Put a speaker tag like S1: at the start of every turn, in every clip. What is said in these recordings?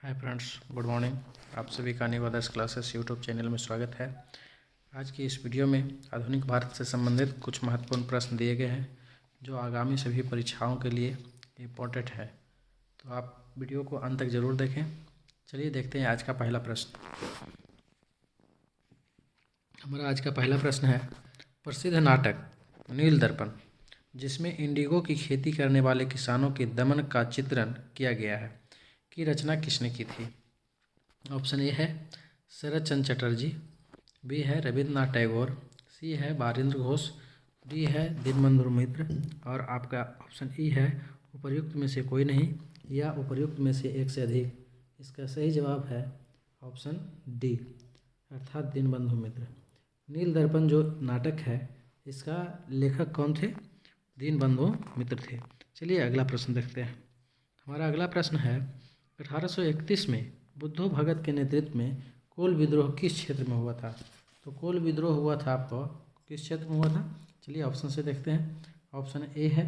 S1: Hi friends, good morning. आप सभी का निवादस क्लासेस यूट्यूब चैनल में स्वागत है। आज की इस वीडियो में आधुनिक भारत से संबंधित कुछ महत्वपूर्ण प्रश्न दिए गए हैं जो आगामी सभी परीक्षाओं के लिए इम्पोर्टेंट है। तो आप वीडियो को अंत तक ज़रूर देखें। चलिए देखते हैं आज का पहला प्रश्न। हमारा आज का पहला प्रश्न है, प्रसिद्ध नाटक नील दर्पण जिसमें इंडिगो की खेती करने वाले किसानों के दमन का चित्रण किया गया है की रचना किसने की थी? ऑप्शन ए है शरत चंद्र चटर्जी, बी है रविंद्रनाथ टैगोर, सी है बारिंद्र घोष, डी है दीनबंधु मित्र और आपका ऑप्शन ई है उपर्युक्त में से कोई नहीं या उपर्युक्त में से एक से अधिक। इसका सही जवाब है ऑप्शन डी अर्थात दीनबंधु मित्र। नील दर्पण जो नाटक है इसका लेखक कौन थे? दीनबंधु मित्र थे। चलिए अगला प्रश्न देखते हैं। हमारा अगला प्रश्न है, 1831 में बुद्धो भगत के नेतृत्व में कोल विद्रोह किस क्षेत्र में हुआ था? तो कोल विद्रोह हुआ था आपको किस क्षेत्र में हुआ था? चलिए ऑप्शन से देखते हैं। ऑप्शन ए है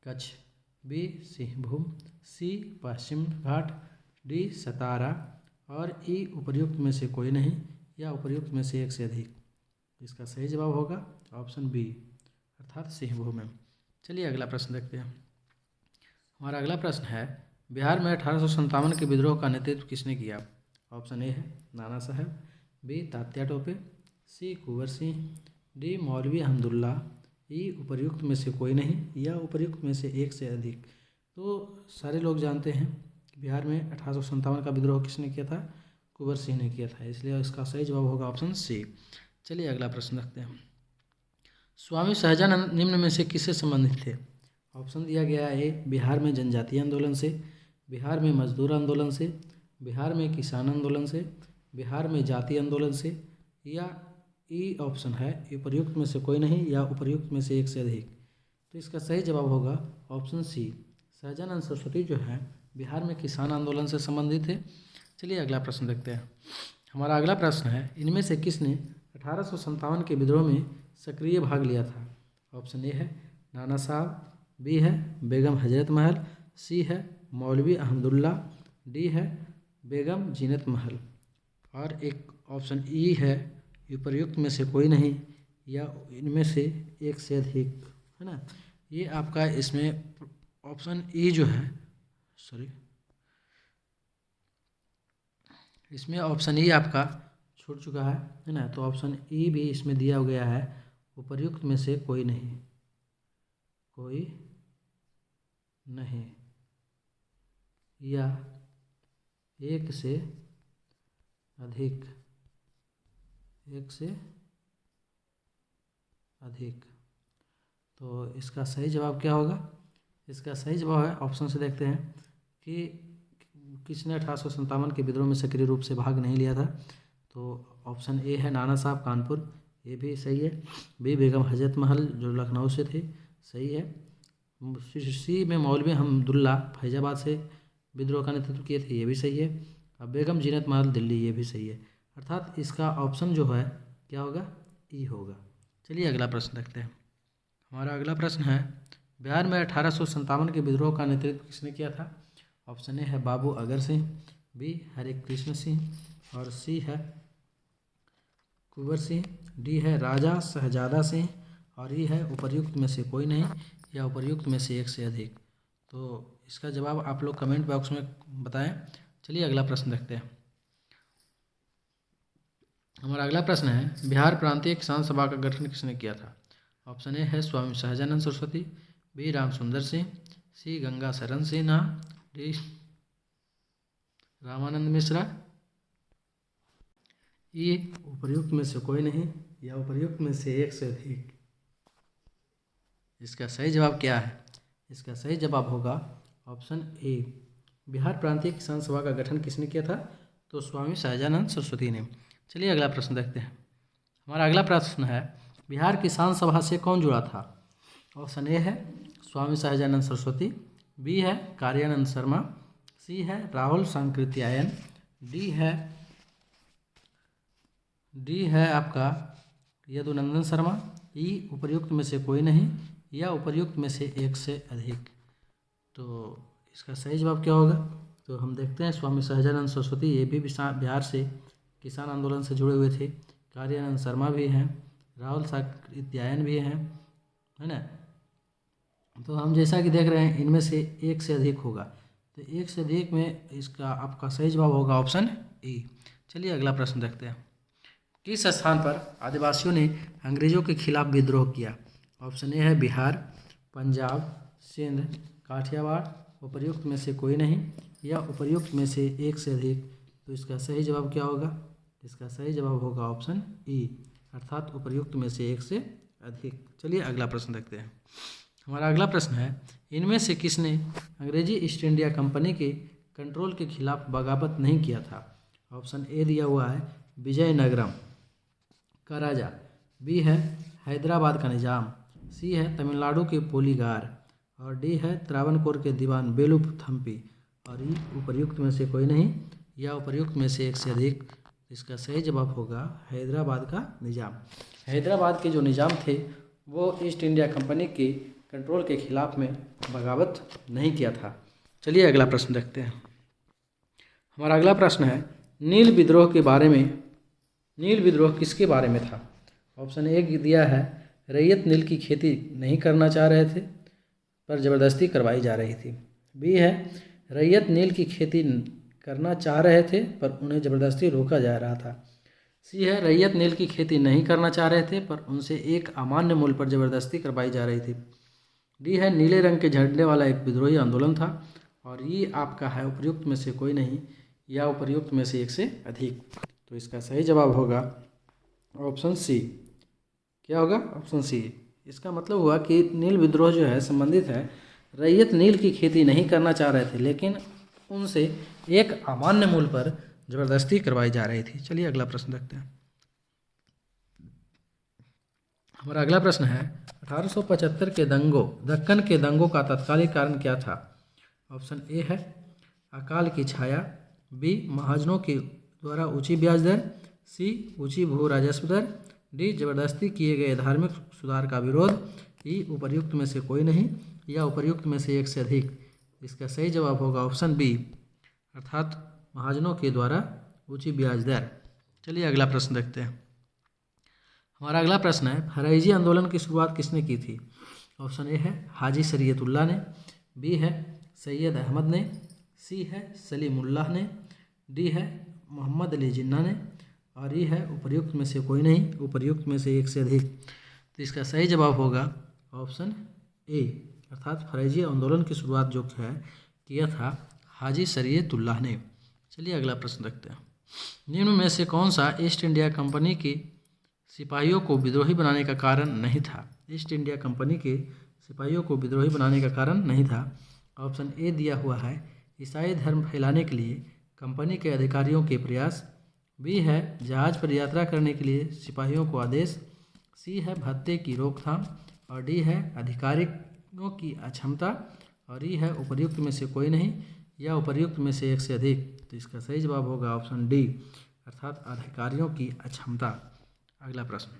S1: कच्छ, बी सिंहभूम, सी पश्चिम घाट, डी सतारा और ई उपर्युक्त में से कोई नहीं या उपर्युक्त में से एक से अधिक। इसका सही जवाब होगा ऑप्शन बी अर्थात सिंहभूम में। चलिए अगला प्रश्न देखते हैं। हमारा अगला प्रश्न है, बिहार में 1857 के विद्रोह का नेतृत्व किसने किया? ऑप्शन ए है नाना साहब, बी तात्या टोपे, सी कुंवर सिंह, डी मौलवी अहमदुल्ला, ई उपर्युक्त में से कोई नहीं या उपर्युक्त में से एक से अधिक। तो सारे लोग जानते हैं कि बिहार में 1857 का विद्रोह किसने किया था? कुंवर सिंह ने किया था, इसलिए इसका सही जवाब होगा ऑप्शन सी। चलिए अगला प्रश्न रखते हैं। स्वामी सहजानंद निम्न में से किससे संबंधित थे? ऑप्शन दिया गया है ए बिहार में जनजातीय आंदोलन से, बिहार में मजदूर आंदोलन से, बिहार में किसान आंदोलन से, बिहार में जातीय आंदोलन से या ई ऑप्शन है उपर्युक्त में से कोई नहीं या उपर्युक्त में से एक से अधिक। तो इसका सही जवाब होगा ऑप्शन सी सहजानंद सरस्वती जो है बिहार में किसान आंदोलन से संबंधित है। चलिए अगला प्रश्न देखते हैं। हमारा अगला प्रश्न है, इनमें से किसने 1857 के विद्रोह में सक्रिय भाग लिया था? ऑप्शन ए है नाना साहब, बी है बेगम हजरत महल, सी है मौलवी अहमदुल्ला, डी है बेगम जीनत महल और एक ऑप्शन ई है उपर्युक्त में से कोई नहीं या इनमें से एक से अधिक, है ना। ये आपका इसमें ऑप्शन ई जो है इसमें ऑप्शन ई आपका छूट चुका है ना। तो ऑप्शन ई भी इसमें दिया गया है उपर्युक्त में से कोई नहीं या एक से अधिक। तो इसका सही जवाब क्या होगा? इसका सही जवाब है ऑप्शन से देखते हैं कि किसने 1857 के विद्रोह में सक्रिय रूप से भाग नहीं लिया था। तो ऑप्शन ए है नाना साहब कानपुर, ये भी सही है। बी बेगम हजरत महल जो लखनऊ से थे, सही है। सी में मौलवी अहमदुल्ला फैजाबाद से विद्रोह का नेतृत्व किए थे, ये भी सही है। अब बेगम जीनत महल दिल्ली, ये भी सही है। अर्थात इसका ऑप्शन जो है क्या होगा? ई होगा। चलिए अगला प्रश्न देखते हैं। हमारा अगला प्रश्न है, बिहार में 1857 के विद्रोह का नेतृत्व किसने किया था? ऑप्शन ए है बाबू अगर सिंह, बी हरे कृष्ण सिंह और सी है कुंवर सिंह, डी है राजा शहजादा सिंह और ई है उपर्युक्त में से कोई नहीं या उपर्युक्त में से एक से अधिक। तो इसका जवाब आप लोग कमेंट बॉक्स में बताएं। चलिए अगला प्रश्न देखते हैं। हमारा अगला प्रश्न है, बिहार प्रांतीय किसान सभा का गठन किसने किया था? ऑप्शन ए है स्वामी सहजानंद सरस्वती, बी राम सुंदर सिंह, सी गंगा शरण सिन्हा, डी रामानंद मिश्रा, ई उपर्युक्त में से कोई नहीं या उपर्युक्त में से एक से अधिक। इसका सही जवाब क्या है? इसका सही जवाब होगा ऑप्शन ए बिहार प्रांतीय किसान सभा का गठन किसने किया था? तो स्वामी सहजानंद सरस्वती ने। चलिए अगला प्रश्न देखते हैं। हमारा अगला प्रश्न है, बिहार किसान सभा से कौन जुड़ा था? ऑप्शन ए है स्वामी सहजानंद सरस्वती, बी है कार्यानंद शर्मा, सी है राहुल सांकृत्यायन, डी है आपका यदुनंदन शर्मा, ई उपर्युक्त में से कोई नहीं या उपर्युक्त में से एक से अधिक। तो इसका सही जवाब क्या होगा? तो हम देखते हैं स्वामी सहजानंद सरस्वती, ये भी बिहार से किसान आंदोलन से जुड़े हुए थे। कार्यानंद शर्मा भी हैं, राहुल साकृत्यायन भी हैं, है ना। तो हम जैसा कि देख रहे हैं इनमें से एक से अधिक होगा, तो एक से अधिक में इसका आपका सही जवाब होगा ऑप्शन ए। चलिए अगला प्रश्न देखते हैं। किस स्थान पर आदिवासियों ने अंग्रेजों के खिलाफ विद्रोह किया? ऑप्शन ए है बिहार, पंजाब, सिंध, काठियावाड़, उपर्युक्त में से कोई नहीं या उपर्युक्त में से एक से अधिक। तो इसका सही जवाब क्या होगा? इसका सही जवाब होगा ऑप्शन ई, अर्थात उपर्युक्त में से एक से अधिक। चलिए अगला प्रश्न देखते हैं। हमारा अगला प्रश्न है, इनमें से किसने अंग्रेजी ईस्ट इंडिया कंपनी के कंट्रोल के खिलाफ बगावत नहीं किया था? ऑप्शन ए दिया हुआ है विजयनगरम का राजा, बी है हैदराबाद का निजाम, सी है तमिलनाडु के पोलीगार और डी है त्रावणकोर के दीवान बेलुथम्पी और ई उपर्युक्त में से कोई नहीं या उपर्युक्त में से एक से अधिक। इसका सही जवाब होगा हैदराबाद का निजाम। हैदराबाद के जो निजाम थे वो ईस्ट इंडिया कंपनी के कंट्रोल के खिलाफ में बगावत नहीं किया था। चलिए अगला प्रश्न देखते हैं। हमारा अगला प्रश्न है, नील विद्रोह के बारे में, नील विद्रोह किसके बारे में था? ऑप्शन ए दिया है रैयत नील की खेती नहीं करना चाह रहे थे पर ज़बरदस्ती करवाई जा रही थी, बी है रैयत नील की खेती करना चाह रहे थे पर उन्हें ज़बरदस्ती रोका जा रहा था, सी है रैयत नील की खेती नहीं करना चाह रहे थे पर उनसे एक अमान्य मूल्य पर ज़बरदस्ती करवाई जा रही थी, डी है नीले रंग के झंडे वाला एक विद्रोही आंदोलन था और ये आपका है उपर्युक्त में से कोई नहीं या उपर्युक्त में से एक से अधिक। तो इसका सही जवाब होगा ऑप्शन सी। क्या होगा? Option C. इसका मतलब हुआ कि नील विद्रोह जो है संबंधित है रैयत नील की खेती नहीं करना चाह रहे थे लेकिन उनसे एक अमान्य मूल्य पर ज़बरदस्ती करवाई जा रही थी। चलिए अगला प्रश्न देखते हैं। हमारा अगला प्रश्न है, 1875 के दंगों, दक्कन के दंगों का तत्कालिक कारण क्या था? ऑप्शन ए है अकाल की छाया, बी महाजनों के द्वारा ऊंची ब्याज दर, सी ऊंची भू राजस्व दर, डी जबरदस्ती किए गए धार्मिक सुधार का विरोध, ई उपर्युक्त में से कोई नहीं या उपर्युक्त में से एक से अधिक। इसका सही जवाब होगा ऑप्शन बी, अर्थात महाजनों के द्वारा ऊंची ब्याज दर। चलिए अगला प्रश्न देखते हैं। हमारा अगला प्रश्न है, फरैजी आंदोलन की शुरुआत किसने की थी? ऑप्शन ए है हाजी शरीयतुल्लाह ने, बी है सैयद अहमद ने, सी है सलीमुल्लाह ने, डी है मोहम्मद अली जिन्ना ने और ई है उपर्युक्त में से कोई नहीं, उपर्युक्त में से एक से अधिक। तो इसका सही जवाब होगा ऑप्शन ए, अर्थात फरैजी आंदोलन की शुरुआत जो है किया था हाजी शरीयतुल्लाह ने। चलिए अगला प्रश्न देखते हैं। निम्न में से कौन सा ईस्ट इंडिया कंपनी के सिपाहियों को विद्रोही बनाने का कारण नहीं था? ईस्ट इंडिया कंपनी के सिपाहियों को विद्रोही बनाने का कारण नहीं था। ऑप्शन ए दिया हुआ है ईसाई धर्म फैलाने के लिए कंपनी के अधिकारियों के प्रयास, बी है जहाज पर यात्रा करने के लिए सिपाहियों को आदेश, सी है भत्ते की रोकथाम और डी है अधिकारियों की अक्षमता और ई है उपर्युक्त में से कोई नहीं या उपर्युक्त में से एक से अधिक। तो इसका सही जवाब होगा ऑप्शन डी, अर्थात अधिकारियों की अक्षमता। अगला प्रश्न,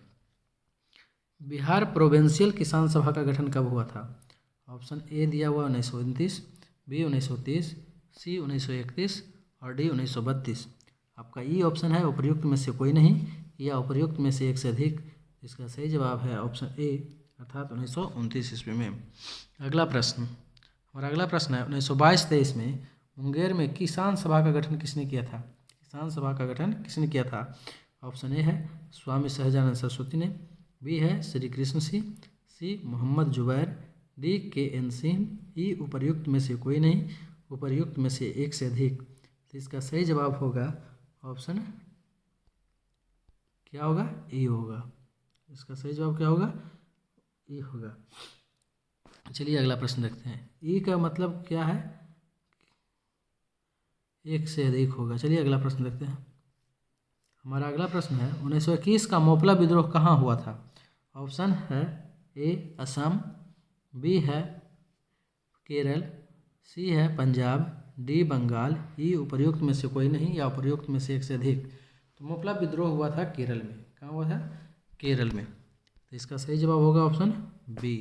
S1: बिहार प्रोविंशियल किसान सभा का गठन कब हुआ था? ऑप्शन ए दिया हुआ 1929, बी 1930, सी 1931 और डी 1932। आपका ई ऑप्शन है उपर्युक्त में से कोई नहीं या उपर्युक्त में से एक से अधिक। इसका सही जवाब है ऑप्शन ए, अर्थात 1929 ईस्वी में। अगला प्रश्न, हमारा अगला प्रश्न है 1922-23 में मुंगेर में किसान सभा का गठन किसने किया था? किसान सभा का गठन किसने किया था? ऑप्शन ए है स्वामी सहजानंद सरस्वती ने, बी है श्री कृष्ण सिंह, सी मोहम्मद जुबैर, डी के एन सिंह, ई उपर्युक्त में से कोई नहीं, उपर्युक्त में से एक से अधिक। तो इसका सही जवाब होगा ऑप्शन क्या होगा? ई होगा। इसका सही जवाब क्या होगा? ई होगा। चलिए अगला प्रश्न देखते हैं। ई का मतलब क्या है? एक से अधिक होगा। चलिए अगला प्रश्न देखते हैं। हमारा अगला प्रश्न है 1921 का मोपला विद्रोह कहाँ हुआ था? ऑप्शन है ए असम, बी है केरल, सी है पंजाब, डी बंगाल, ई उपर्युक्त में से कोई नहीं या उपर्युक्त में से एक से अधिक। तो मोपला विद्रोह हुआ था केरल में। कहाँ हुआ था? केरल में। तो इसका सही जवाब होगा ऑप्शन बी।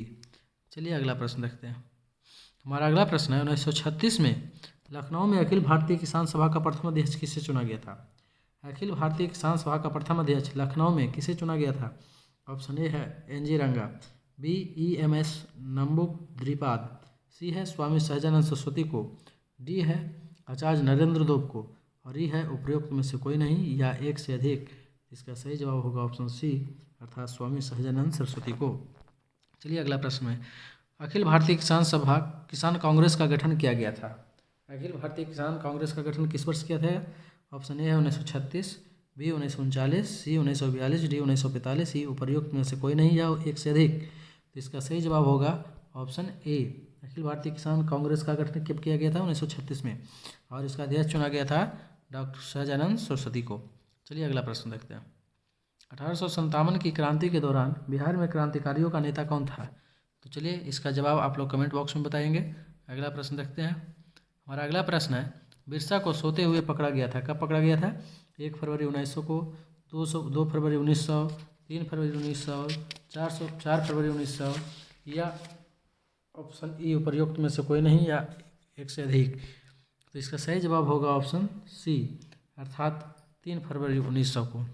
S1: चलिए अगला प्रश्न देखते हैं। हमारा अगला प्रश्न है 1936 में लखनऊ में अखिल भारतीय किसान सभा का प्रथम अध्यक्ष किसे चुना गया था? अखिल भारतीय किसान सभा का प्रथम अध्यक्ष लखनऊ में किसे चुना गया था? ऑप्शन ए है एन.जी. रंगा, बी ई.एम.एस. नंबूद्रिपाद, सी है स्वामी सहजानंद सरस्वती को, डी है आचार्य नरेंद्र देव को और ई है उपरोक्त में से कोई नहीं या एक से अधिक। इसका सही जवाब होगा ऑप्शन सी अर्थात स्वामी सहजानंद सरस्वती को। चलिए अगला प्रश्न है, अखिल भारतीय किसान सभा किसान कांग्रेस का गठन किया गया था। अखिल भारतीय किसान कांग्रेस का गठन किस वर्ष किया था? ऑप्शन ए है 1936, बी 1939, सी 1942, डी 1945, ई उपर्युक्त में से कोई नहीं या एक से अधिक। तो इसका सही जवाब होगा ऑप्शन ए। अखिल भारतीय किसान कांग्रेस का गठन कब किया गया था? 1936 में और इसका अध्यक्ष चुना गया था डॉक्टर सहजानंद सरस्वती को। चलिए अगला प्रश्न देखते हैं, 1857 की क्रांति के दौरान बिहार में क्रांतिकारियों का नेता कौन था? तो चलिए इसका जवाब आप लोग कमेंट बॉक्स में बताएंगे। अगला प्रश्न देखते हैं, हमारा अगला प्रश्न है, बिरसा को सोते हुए पकड़ा गया था। कब पकड़ा गया था? 1 फरवरी 1900 को, 2 फरवरी 1900, 3 फरवरी 1900, 4 फरवरी 1900 या ऑप्शन ई उपर्युक्त में से कोई नहीं या एक से अधिक। तो इसका सही जवाब होगा ऑप्शन सी अर्थात 3 फरवरी 1900 को।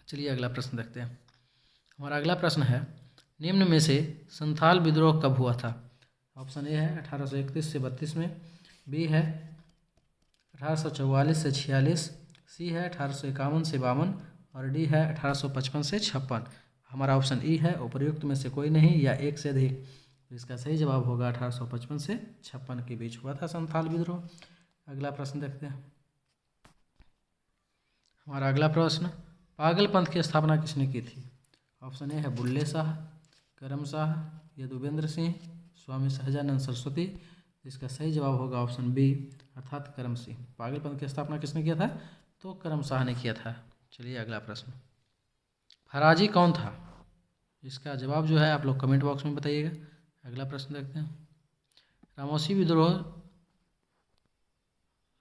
S1: चलिए अगला प्रश्न देखते हैं, हमारा अगला प्रश्न है, निम्न में से संथाल विद्रोह कब हुआ था? ऑप्शन ए है 1831 से 32 में, बी है 1844 से 46, सी है 1851 से 52 और डी है 1855 से 56। हमारा ऑप्शन ई है उपर्युक्त में से कोई नहीं या एक से अधिक। तो इसका सही जवाब होगा 1855 से 56 के बीच हुआ था संथाल विद्रोह। अगला प्रश्न देखते हैं, हमारा अगला प्रश्न, पागल पंथ की स्थापना किसने की थी? ऑप्शन ए है बुल्ले शाह, करम शाह, यदुवेंद्र सिंह, स्वामी सहजानंद सरस्वती। इसका सही जवाब होगा ऑप्शन बी अर्थात करम सिंह। पागल पंथ की स्थापना किसने किया था? तो करम शाह ने किया था। चलिए अगला प्रश्न, फराजी कौन था? इसका जवाब जो है आप लोग कमेंट बॉक्स में बताइएगा। अगला प्रश्न देखते हैं, रामोसी विद्रोह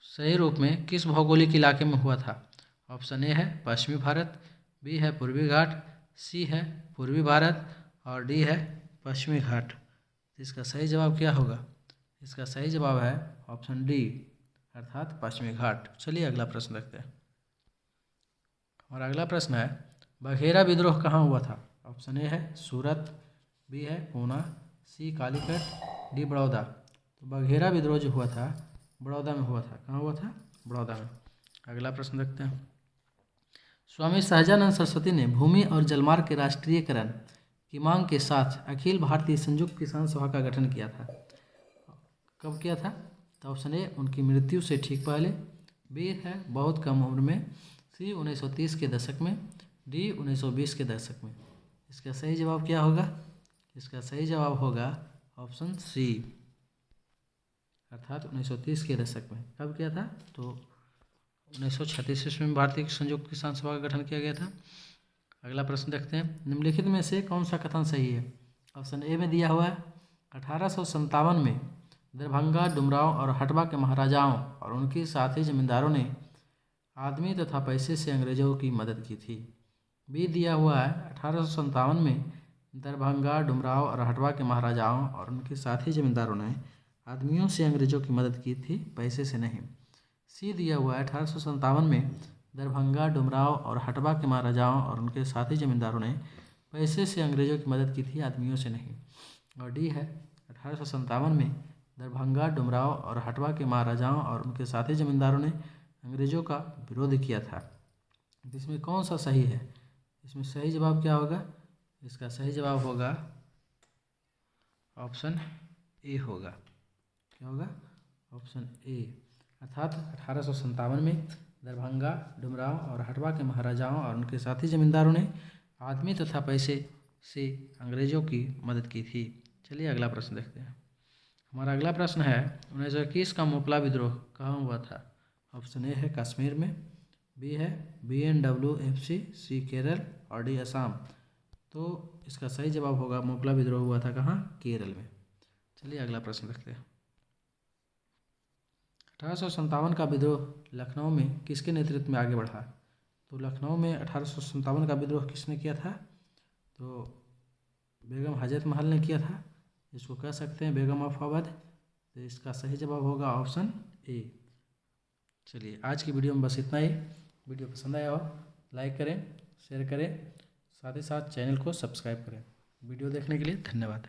S1: सही रूप में किस भौगोलिक इलाके में हुआ था? ऑप्शन ए है पश्चिमी भारत, बी है पूर्वी घाट, सी है पूर्वी भारत और डी है पश्चिमी घाट। इसका सही जवाब क्या होगा? इसका सही जवाब है ऑप्शन डी अर्थात पश्चिमी घाट। चलिए अगला प्रश्न देखते हैं, हमारा अगला प्रश्न है, बघेरा विद्रोह कहाँ हुआ था? ऑप्शन ए है सूरत, बी है पूना, सी कालीकट, डी बड़ौदा। तो बघेरा विद्रोह जो हुआ था बड़ौदा में हुआ था। कहाँ हुआ था? बड़ौदा में। अगला प्रश्न देखते हैं, स्वामी सहजानंद सरस्वती ने भूमि और जलमार्ग के राष्ट्रीयकरण की मांग के साथ अखिल भारतीय संयुक्त किसान सभा का गठन किया था। कब किया था? तो ऑप्शन ए उनकी मृत्यु से ठीक पहले, बी है बहुत कम उम्र में, सी 1930 के दशक में, डी 1920 के दशक में। इसका सही जवाब क्या होगा? इसका सही जवाब होगा ऑप्शन सी अर्थात 1930 के दशक में। कब किया था? तो 1936 ईस्वी में भारतीय संयुक्त किसान सभा का गठन किया गया था। अगला प्रश्न देखते हैं, निम्नलिखित में से कौन सा कथन सही है? ऑप्शन ए में दिया हुआ है 1857 में दरभंगा, डुमरांव और हटवा के महाराजाओं और उनके साथी जमींदारों ने आदमी तथा पैसे से अंग्रेजों की मदद की थी। बी दिया हुआ है 1857 में दरभंगा, डुमरांव और हटवा के महाराजाओं और उनके साथी जमींदारों ने आदमियों से अंग्रेजों की मदद की थी, पैसे से नहीं। सी दिया हुआ है 1857 में दरभंगा, डुमरांव और हटवा के महाराजाओं और उनके साथी जमींदारों ने पैसे से अंग्रेजों की मदद की थी, आदमियों से नहीं। और डी है 1857 में दरभंगा, डुमरांव और हटवा के महाराजाओं और उनके साथी जमींदारों ने अंग्रेजों का विरोध किया था। इसमें कौन सा सही है? इसमें सही जवाब क्या होगा? इसका सही जवाब होगा ऑप्शन ए होगा। क्या होगा? ऑप्शन ए अर्थात 1857 में दरभंगा, डुमरांव और हटवा के महाराजाओं और उनके साथी जमींदारों ने आदमी तथा पैसे से अंग्रेजों की मदद की थी। चलिए अगला प्रश्न देखते हैं, हमारा अगला प्रश्न है 1921 का मोपला विद्रोह कहाँ हुआ था? ऑप्शन ए है कश्मीर में, बी है BNWFC, सी केरल और डी असम। तो इसका सही जवाब होगा मोपला विद्रोह हुआ था कहाँ? केरल में। चलिए अगला प्रश्न देखते हैं, 1857 का विद्रोह लखनऊ में किसके नेतृत्व में आगे बढ़ा? तो लखनऊ में 1857 का विद्रोह किसने किया था? तो बेगम हजरत महल ने किया था, इसको कह सकते हैं बेगम ऑफ अवध। तो इसका सही जवाब होगा ऑप्शन ए। चलिए आज की वीडियो में बस इतना ही। वीडियो पसंद आया हो लाइक करें, शेयर करें, साथ ही साथ चैनल को सब्सक्राइब करें। वीडियो देखने के लिए धन्यवाद।